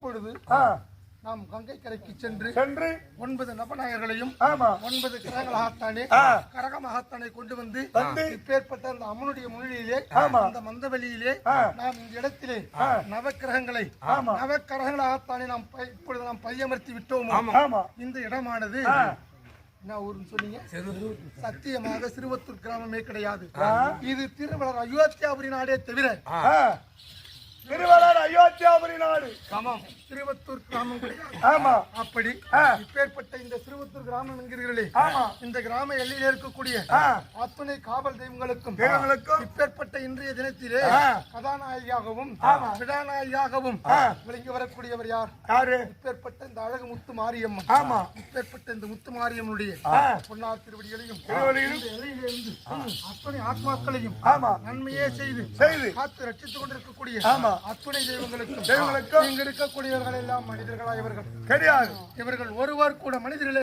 இப்பொழுது நாம் கங்கை கரைக்கு சென்று 9 நபநாயகர்களையும் 9 கிரகங்களாகத்தானே கரக மகாத்தானை கொண்டு வந்து இப்பேற்பட்ட அந்த அம்மனுடைய முன்னிலையிலே அந்த மந்தவெளியிலே நாம் இந்த இடத்திலே நவக்கிரகங்களை நவக்கிரகங்களாகத்தானே நாம் இப்பொழுது நாம் பையமர்த்தி விட்டோம். இந்த இடமானது என்ன ஊருன்னு சொன்னீங்க? சத்தியமாக சிறுவத்தூர் கிராமமே கிடையாது. இது திருவள்ளர் அயோத்தியாபுரி நாடே தவிர திருவள்ளர் அயோத்தியாபுரி நாடு திருவத்தூர் கிராமம் கிடையாது. அப்படி இப்பேற்பட்ட இந்த திருவத்தூர் கிராமம் என்கிறீர்களே, இந்த கிராம எல்லையில் இருக்கக்கூடிய அத்துணை காவல் தெய்வங்களுக்கும் இப்பேற்பட்ட இன்றைய தினத்திலே கதாநாயகியாகவும் விடாநாயகியாகவும் விளங்கி வரக்கூடியவர் யாரு? இப்பேற்பட்ட இந்த அழகு முத்து மாரியம்மன். இப்பேற்பட்ட இந்த முத்து மாரியம்மனுடைய பொன்னார் திருவடிகளையும் எல்லையிலிருந்து அத்துணை ஆத்மாக்களையும் நன்மையே செய்து காத்து ரட்சித்துக் கொண்டிருக்கக்கூடிய அத்துணை தெய்வங்களுக்கும் இங்கு இருக்கக்கூடியவர்கள் எல்லாம் மனிதர்களா? இவர்கள் கிடையாது. இவர்கள் ஒருவர் கூட மனிதர்களே